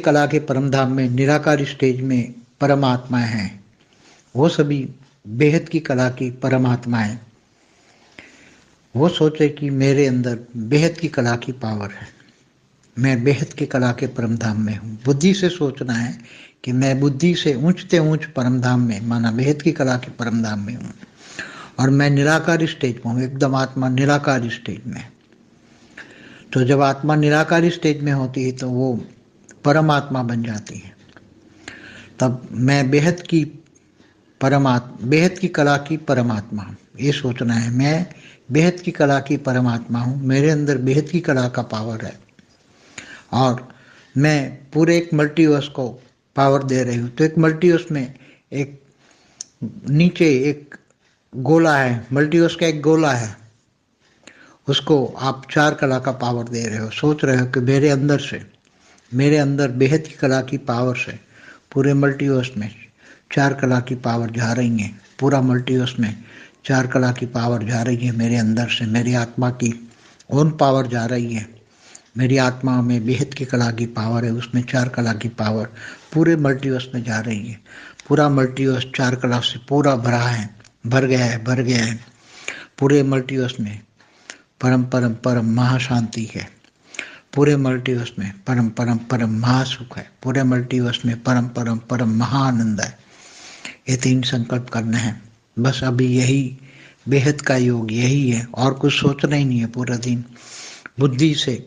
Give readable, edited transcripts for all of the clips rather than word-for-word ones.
कला के परम धाम में निराकार स्टेज में परमात्माएं हैं। वो सभी बेहद की कला की परमात्माएं वो सोचे कि मेरे अंदर बेहद की कला की पावर है, मैं बेहद की कला के परम धाम में हूँ। बुद्धि से सोचना है कि मैं बुद्धि से ऊंचते ऊंच परम धाम में माना बेहद की कला के परम धाम में हूँ और मैं निराकार स्टेज में हूँ, एकदम आत्मा निराकार स्टेज में। तो जब आत्मा निराकार स्टेज में होती है तो वो परमात्मा बन जाती है। तब मैं बेहद की कला की परमात्मा हूँ, ये सोचना है। मैं बेहद की कला की परमात्मा हूँ, मेरे अंदर बेहद की कला का पावर है और मैं पूरे एक मल्टीवर्स को पावर दे रही हूँ। तो एक मल्टीवर्स में एक नीचे एक गोला है, मल्टीवर्स का एक गोला है, उसको आप 4 कला का पावर दे रहे हो। सोच रहे हो कि मेरे अंदर बेहद की कला की पावर से पूरे मल्टीवर्स में 4 कला की पावर जा रही है। पूरा मल्टीवर्स में 4 कला की पावर जा रही है मेरे अंदर से। मेरी आत्मा की ओन पावर जा रही है। मेरी आत्मा में बेहद की कला की पावर है, उसमें 4 कला की पावर पूरे मल्टीवर्स में जा रही है। पूरा मल्टीवर्स 4 कला से पूरा भर गया है। पूरे मल्टीवर्स में परम परम परम महाशांति है। पूरे मल्टीवर्स में परम परम परम महासुख है। पूरे मल्टीवर्स में परम परम परम महाआनंद है। ये 3 संकल्प करने हैं बस। अभी यही बेहद का योग यही है और कुछ सोचना ही नहीं है। पूरा दिन बुद्धि से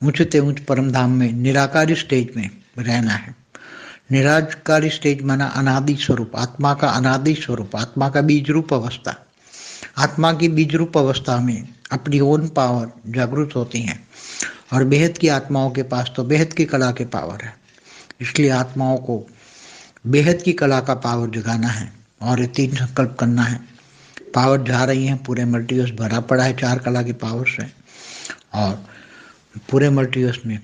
ऊंचते ऊंच परम धाम में निराकार स्टेज में रहना है। निराकार स्टेज माना अनादि स्वरूप, आत्मा का अनादि स्वरूप, आत्मा का बीज रूप अवस्था। आत्मा की बीज रूप अवस्था में अपनी ओन पावर जागृत होती है और बेहद की आत्माओं के पास तो बेहद की कला के पावर है। इसलिए आत्माओं को बेहद की कला का पावर जगाना है और ये 3 संकल्प करना है। पावर जा रही है, पूरे मल्टीवर्स भरा पड़ा है 4 कला की पावर से और पूरे मल्टीवर्स में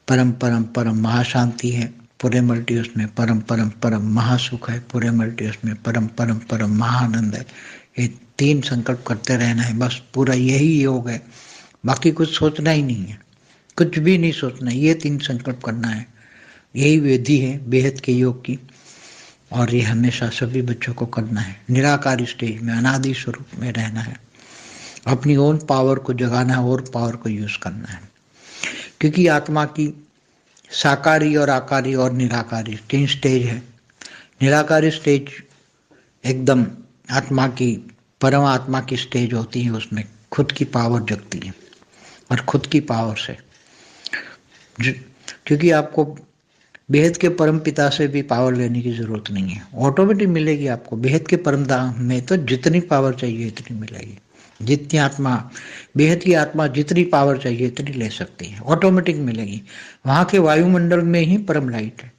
परम परम परम महाशांति है। पूरे मल्टीवर्स में परम परम परम महासुख है। पूरे मल्टीवर्स में परम परम परम महाआनंद है। ये 3 संकल्प करते रहना है बस। पूरा यही योग है, बाकी कुछ सोचना ही नहीं है, कुछ भी नहीं सोचना। ये 3 संकल्प करना है, यही विधि है बेहद के योग की और ये हमेशा सभी बच्चों को करना है। निराकार स्टेज में अनादि स्वरूप में रहना है, अपनी ओन पावर को जगाना है और पावर को यूज करना है। क्योंकि आत्मा की साकारी और आकारी और निराकारी 3 स्टेज है। निराकारी स्टेज एकदम आत्मा की परमात्मा की स्टेज होती है, उसमें खुद की पावर जगती है और खुद की पावर से क्योंकि आपको बेहद के परम पिता से भी पावर लेने की जरूरत नहीं है, ऑटोमेटिक मिलेगी आपको। बेहद के परम धाम में तो जितनी पावर चाहिए इतनी मिलेगी। जितनी आत्मा बेहद की आत्मा जितनी पावर चाहिए इतनी ले सकती है, ऑटोमेटिक मिलेगी। वहाँ के वायुमंडल में ही परम लाइट है।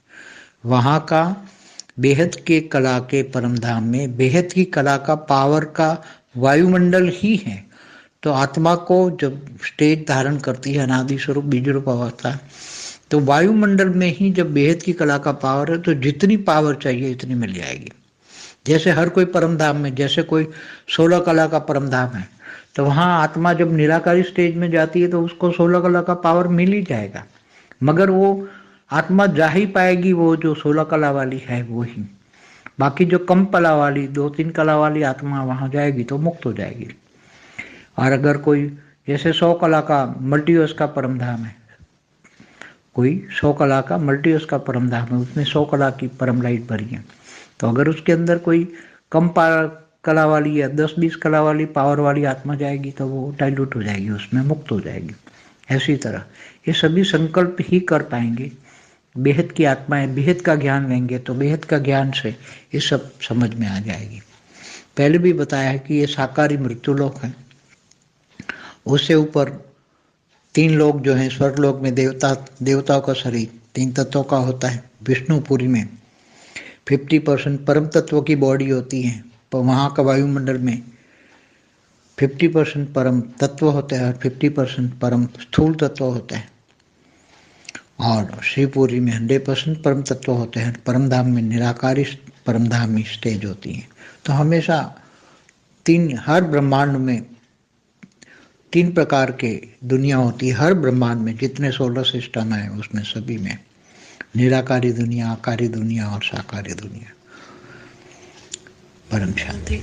वहाँ का बेहद के कला के परम धाम में बेहद की कला का पावर का वायुमंडल ही है। तो आत्मा को जब स्टेज धारण करती है अनादि स्वरूप बीज रूप अवस्था, तो वायुमंडल में ही जब बेहद की कला का पावर है तो जितनी पावर चाहिए इतनी मिल जाएगी। जैसे हर कोई परम धाम में, जैसे कोई 16 कला का परम धाम है तो वहाँ आत्मा जब निराकारी स्टेज में जाती है तो उसको 16 कला का पावर मिल ही जाएगा, मगर वो आत्मा जा ही पाएगी वो जो 16 कला वाली है वो ही। बाकी जो कम कला वाली 2-3 कला वाली आत्मा वहाँ जाएगी तो मुक्त हो जाएगी। और अगर कोई जैसे 100 कला का मल्टीवर्स का परम धाम है, कोई 100 कला का मल्टीवर्स का परम धाम है, उसमें 100 कला की परम लाइट भरी है, तो अगर उसके अंदर कोई कम कला वाली या 10-20 कला वाली पावर वाली आत्मा जाएगी तो वो डाइल्यूट हो जाएगी, उसमें मुक्त हो जाएगी। ऐसी तरह ये सभी संकल्प ही कर पाएंगे। बेहद की आत्माएं बेहद का ज्ञान लेंगे तो बेहद का ज्ञान से ये सब समझ में आ जाएगी। पहले भी बताया है कि ये साकारी मृत्युलोक है, उससे ऊपर 3 लोग जो हैं स्वर्गलोक में देवताओं का शरीर 3 तत्वों का होता है। विष्णुपुरी में 50% परम तत्व की बॉडी होती है, पर वहाँ का वायुमंडल में 50% परम तत्व होते हैं और 50% परम स्थूल तत्व होते हैं। और शिवपुरी में 100% परम तत्व होते हैं। परम धाम में निराकारी परम धामी स्टेज होती है। तो हमेशा 3 हर ब्रह्मांड में 3 प्रकार के दुनिया होती है हर ब्रह्मांड में, जितने सोलर सिस्टम है उसमें सभी में, निराकारी दुनिया, आकारी दुनिया और साकारी दुनिया। परम शांति।